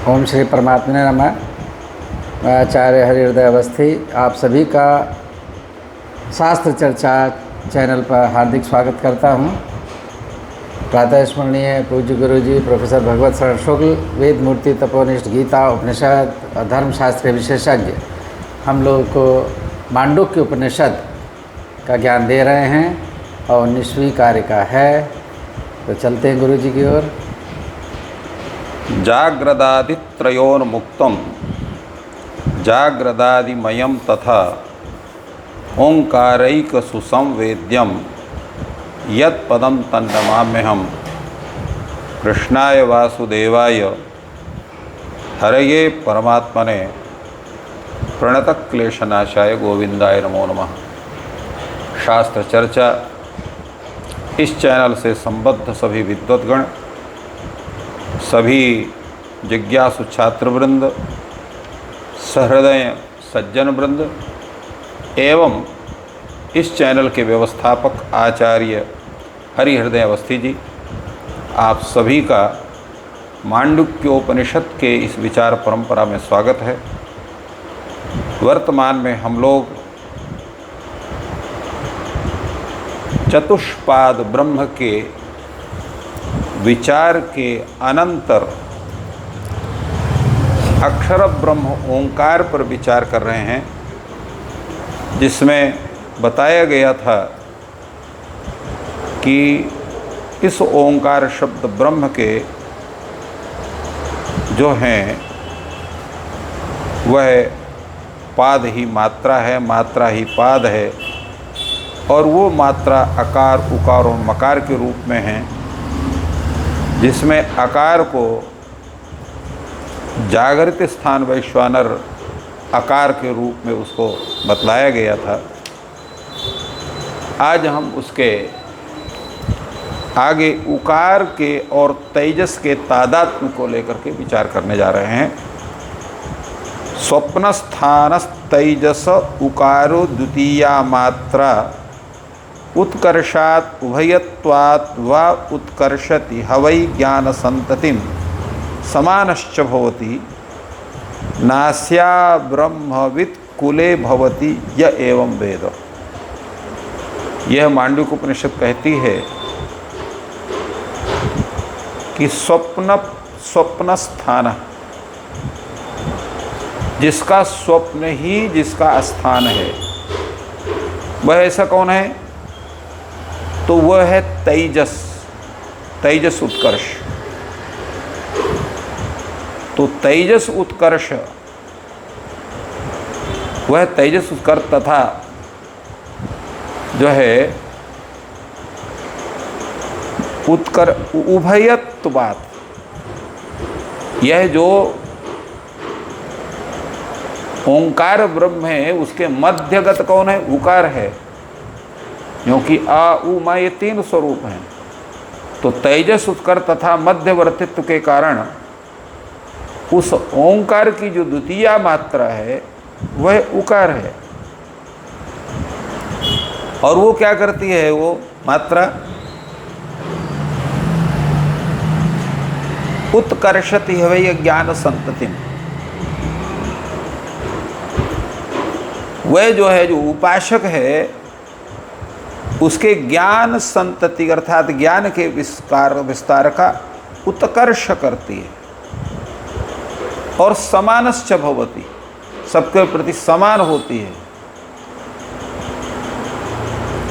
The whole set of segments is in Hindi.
ओम श्री परमात्मने नमः। मैं आचार्य हरिहृदय अवस्थी आप सभी का शास्त्र चर्चा चैनल पर हार्दिक स्वागत करता हूँ। प्रातः स्मरणीय पूज्य गुरु जी प्रोफेसर भगवत शरण शुक्ल वेद मूर्ति तपोनिष्ठ गीता उपनिषद और धर्मशास्त्र विशेषज्ञ हम लोगों को मांडुक्य उपनिषद का ज्ञान दे रहे हैं और 19वीं कारिका है। तो चलते हैं गुरु जी की ओर। जाग्रदादित्रयोन्मुक्तं जाग्रदादिमयं तथा ओंकारैकसुसंवेद्यं यत्पदं तन्नमाम्यहं कृष्णाय वासुदेवाय हरये परमात्मने प्रणतक्लेशनाशाय गोविंदाय नमो नमः। शास्त्र चर्चा इस चैनल से संबद्ध सभी विद्वद्गण, सभी जिज्ञासु छात्रवृंद, सहृदय सज्जन वृंद एवं इस चैनल के व्यवस्थापक आचार्य हरिहृदय अवस्थी जी, आप सभी का मांडुक्योपनिषद के इस विचार परंपरा में स्वागत है। वर्तमान में हम लोग चतुष्पाद ब्रह्म के विचार के अनंतर अक्षर ब्रह्म ओंकार पर विचार कर रहे हैं, जिसमें बताया गया था कि इस ओंकार शब्द ब्रह्म के जो हैं वह पाद ही मात्रा है, मात्रा ही पाद है और वो मात्रा आकार उकार और मकार के रूप में है, जिसमें आकार को जागृत स्थान वैश्वानर आकार के रूप में उसको बतलाया गया था। आज हम उसके आगे उकार के और तेजस के तादात्म्य को लेकर के विचार करने जा रहे हैं। स्वप्नस्थानस तेजस उकारो द्वितीया मात्रा उत्कर्षात् उभयत्वात् वा उत्कर्षति हवै ज्ञान संततिम समानश्च भवति नास्या ब्रह्मवित् कुले भवति य एवं वेद। यह मांडुक्य उपनिषद कहती है कि स्वप्न स्थान, जिसका स्वप्न ही जिसका स्थान है, वह ऐसा कौन है? तो वह है तेजस, तेजस उत्कर्ष। तो तेजस उत्कर्ष, वह तेजस उत्कर्ष तथा जो है उभयत्वात्, यह जो ओंकार ब्रह्म है उसके मध्यगत कौन है? उकार है, क्योंकि आ उ मा ये तीन स्वरूप हैं। तो तेजस उत्कर तथा मध्यवर्तित्व के कारण उस ओंकार की जो द्वितीया मात्रा है वह उकार है। और वो क्या करती है? वो मात्रा उत्कर्षति हवै ज्ञान संततिम। वह जो है, जो उपासक है, उसके ज्ञान संतति अर्थात ज्ञान के विस्तार का उत्कर्ष करती है और समानश्च भवति, सबके प्रति समान होती है।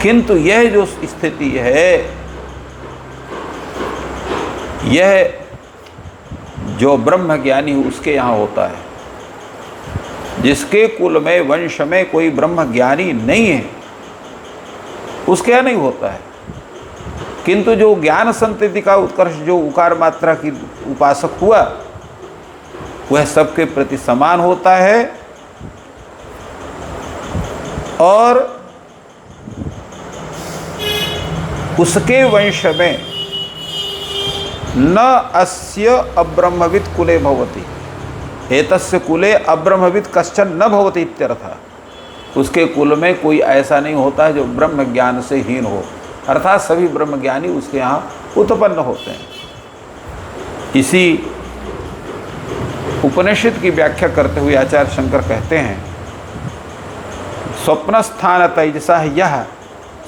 किंतु यह जो स्थिति है, यह जो ब्रह्म ज्ञानी उसके यहाँ होता है। जिसके कुल में वंश में कोई ब्रह्म ज्ञानी नहीं है उसके यहाँ नहीं होता है। किंतु जो ज्ञान संतति का उत्कर्ष, जो उकार मात्रा की उपासक हुआ, वह सबके प्रति समान होता है और उसके वंश में न अस्य अब्रह्मवित् कुले भवति, एतस्य कुले अब्रह्मवित् कश्चन न भवति इत्यर्थः। उसके कुल में कोई ऐसा नहीं होता है जो ब्रह्म ज्ञान से हीन हो, अर्थात सभी ब्रह्म ज्ञानी उसके यहाँ उत्पन्न होते हैं। इसी उपनिषद की व्याख्या करते हुए आचार्य शंकर कहते हैं, स्वप्न स्थान तेजसा यह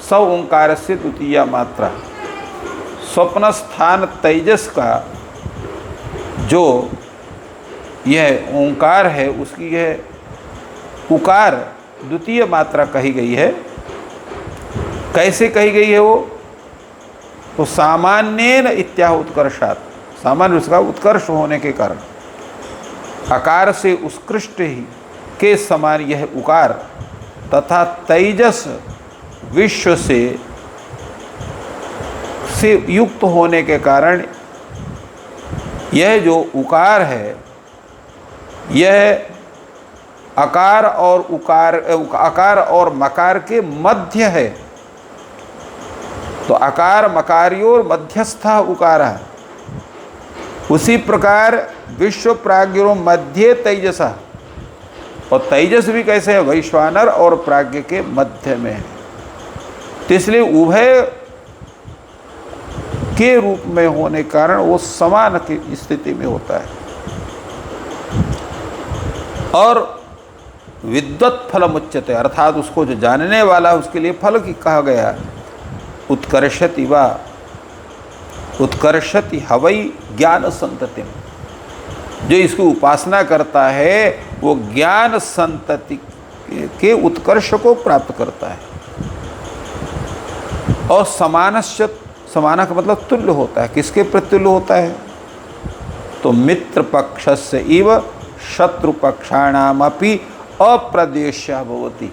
स ओंकार से द्वितीय मात्रा। स्वप्न स्थान तेजस का जो यह ओंकार है, उसकी यह उकार द्वितीय मात्रा कही गई है। कैसे कही गई है वो? तो सामान्येन इत्याह उत्कर्षात्, सामान्य उसका उत्कर्ष होने के कारण, आकार से उत्कृष्ट ही के समान यह उकार तथा तेजस विश्व से युक्त होने के कारण यह जो उकार है, यह आकार और उकार, आकार और मकार के मध्य है। तो आकार मकारियोर मध्यस्था उकार है। उसी प्रकार विश्व प्राज्ञों मध्य तेजसा, और तेजस भी कैसे है? वैश्वानर और प्राज्ञ के मध्य में है। तो इसलिए उभय के रूप में होने के कारण वो समान की स्थिति में होता है। और विद्वत् फलम उच्यते, अर्थात उसको जो जानने वाला है उसके लिए फल की कहा गया। उत्कर्षति वा उत्कर्षति हवई ज्ञान संतति, जो इसकी उपासना करता है वो ज्ञान संतति के उत्कर्ष को प्राप्त करता है। और समानस्य, समाना का मतलब तुल्य होता है। किसके प्रति तुल्य होता है? तो मित्र पक्षस्य इव शत्रु पक्षाणामपि अप्रदेश्य भवति।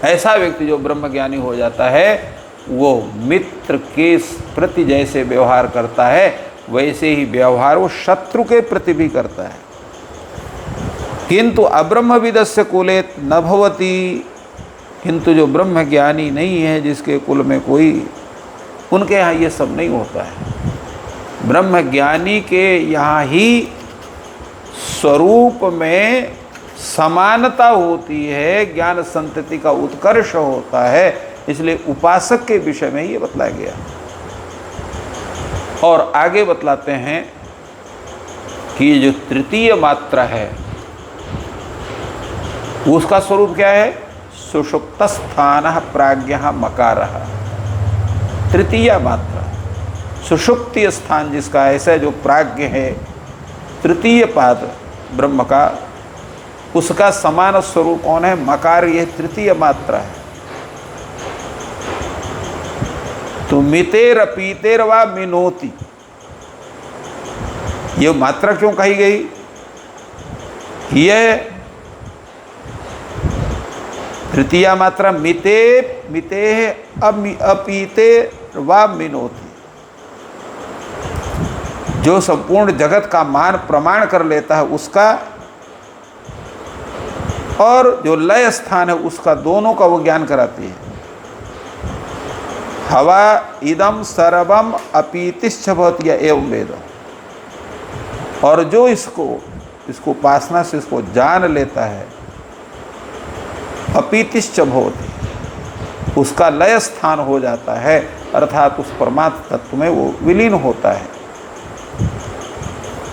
ऐसा व्यक्ति जो ब्रह्मज्ञानी हो जाता है, वो मित्र के प्रति जैसे व्यवहार करता है वैसे ही व्यवहार वो शत्रु के प्रति भी करता है। किंतु अब्रह्मविदस्य कुले न भवति, किंतु जो ब्रह्मज्ञानी नहीं है, जिसके कुल में कोई, उनके यहाँ ये सब नहीं होता है। ब्रह्मज्ञानी के यहाँ ही स्वरूप में समानता होती है, ज्ञान संतति का उत्कर्ष होता है। इसलिए उपासक के विषय में ये बतलाया गया। और आगे बतलाते हैं कि ये जो तृतीय मात्रा है उसका स्वरूप क्या है? सुषुप्त स्थान प्राज्ञ मकारः। तृतीय मात्रा सुषुप्ति स्थान जिसका, ऐसा जो प्राज्ञ है, तृतीय पाद ब्रह्म का, उसका समान स्वरूप कौन है? मकार। यह तृतीय मात्रा है। तो मितेर पीतेर वा मिनोति, ये मात्रा क्यों कही गई? यह तृतीया मात्रा मिते मिते अपीते वा मिनोति, जो संपूर्ण जगत का मान प्रमाण कर लेता है उसका, और जो लय स्थान है उसका, दोनों का वो ज्ञान कराती है। हवा इदम सर्वम अपीतिश्च भवति एवं वेद। और जो इसको उपासना से इसको जान लेता है, अपीतिश्च भवति, उसका लय स्थान हो जाता है, अर्थात उस परमात्म तत्व में वो विलीन होता है।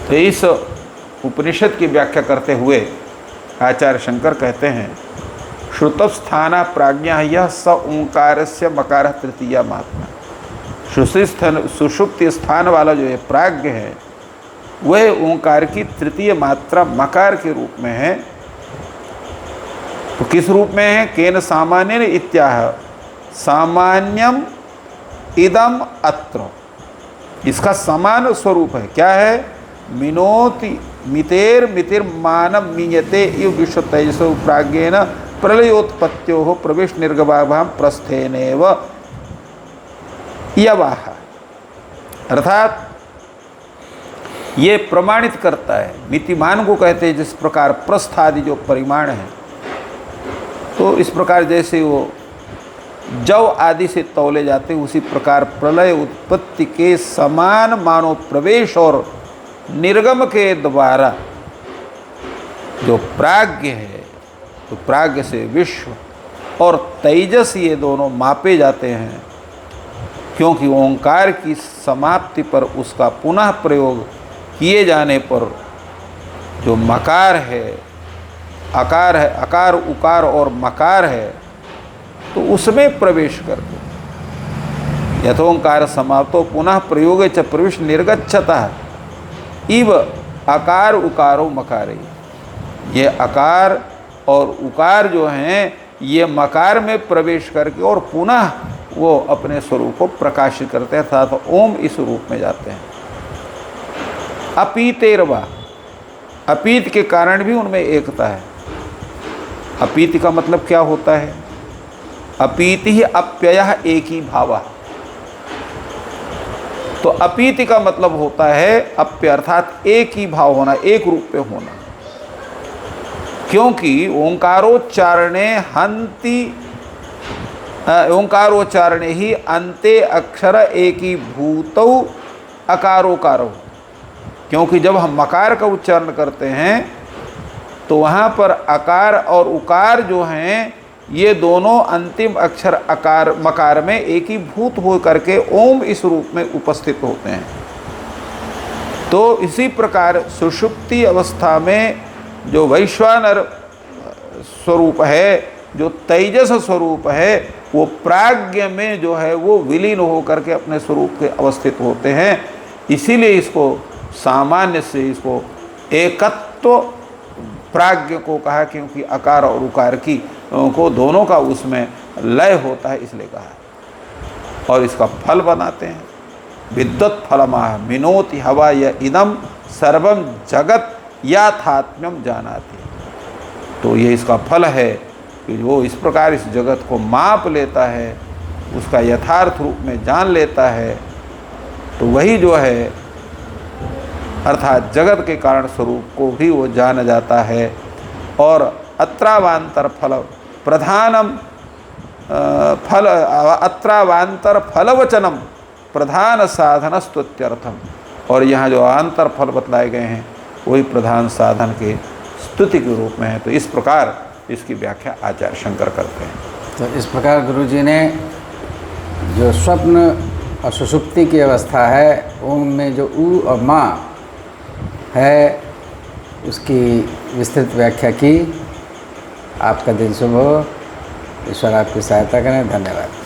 तो इस उपनिषद की व्याख्या करते हुए आचार्य शंकर कहते हैं, श्रुतव स्थाना प्राज्ञा यह स ओंकार से मकार तृतीया मात्रा। सुषुप्ति स्थान वाला जो ये प्राज्ञ है वह ओंकार की तृतीय मात्रा मकार के रूप में है। तो किस रूप में है? केन सामान्य इत्याह सामान्यम इदम अत्र, इसका समान स्वरूप है। क्या है? मिनोति मितेर मितिर मानव मीयते इव विश्व तेजसो प्राज्ञेन प्रलयोत्पत्त्यो प्रवेश निर्गमाभाम प्रस्थेनेव यवाह। अर्थात ये प्रमाणित करता है, मितिमान को कहते हैं। जिस प्रकार प्रस्थ आदि जो परिमाण है, तो इस प्रकार जैसे वो जव आदि से तौले जाते, उसी प्रकार प्रलय उत्पत्ति के समान मानो प्रवेश और निर्गम के द्वारा जो प्राज्ञ है, तो प्राज्ञ से विश्व और तेजस ये दोनों मापे जाते हैं। क्योंकि ओंकार की समाप्ति पर उसका पुनः प्रयोग किए जाने पर जो मकार है, आकार है, अकार उकार और मकार है, तो उसमें प्रवेश करके यथोंकार समाप्तो पुनः प्रयोगे च प्रवेश निर्गच्छतः इव आकार उकारो मकारे। ये आकार और उकार जो हैं ये मकार में प्रवेश करके और पुनः वो अपने स्वरूप को प्रकाशित करते हैं, अर्थात ओम इस रूप में जाते हैं। अपीतेरवा, अपीत के कारण भी उनमें एकता है। अपीति का मतलब क्या होता है? अपीति ही अप्ययः एक ही भावा। तो अपीति का मतलब होता है अप्य अर्थात एक ही भाव होना, एक रूप पे होना। क्योंकि ओंकारोच्चारणे हंति, ओंकारोच्चारणे ही अंते अक्षर एकी भूतौ अकारोकारो। क्योंकि जब हम मकार का उच्चारण करते हैं तो वहाँ पर अकार और उकार जो हैं ये दोनों अंतिम अक्षर अकार मकार में एक ही भूत हो करके ओम इस रूप में उपस्थित होते हैं। तो इसी प्रकार सुषुप्ति अवस्था में जो वैश्वानर स्वरूप है, जो तेजस स्वरूप है, वो प्राज्ञ में जो है वो विलीन हो करके अपने स्वरूप के अवस्थित होते हैं। इसीलिए इसको सामान्य से इसको एकत्व प्राज्ञ को कहा, क्योंकि आकार और उकार की को दोनों का उसमें लय होता है, इसलिए कहा। और इसका फल बनाते हैं। विद्युत फलमाह मिनोति हवा य इदम सर्वम जगत याथात्म्यम जानाति। तो ये इसका फल है कि वो इस प्रकार इस जगत को माप लेता है, उसका यथार्थ रूप में जान लेता है, तो वही जो है अर्थात जगत के कारण स्वरूप को भी वो जाना जाता है। और अत्रावांतर फल प्रधानम फल अत्रावांतर फलवचनम प्रधान साधनस्तुत्यर्थम। और यहाँ जो आंतर फल बतलाए गए हैं वही प्रधान साधन के स्तुति के रूप में है। तो इस प्रकार इसकी व्याख्या आचार्य शंकर करते हैं। तो इस प्रकार गुरुजी ने जो स्वप्न और सुषुप्ति की अवस्था है, ओम में जो ऊ और माँ है उसकी विस्तृत व्याख्या की। आपका दिन शुभ हो, ईश्वर आपकी सहायता करें। धन्यवाद।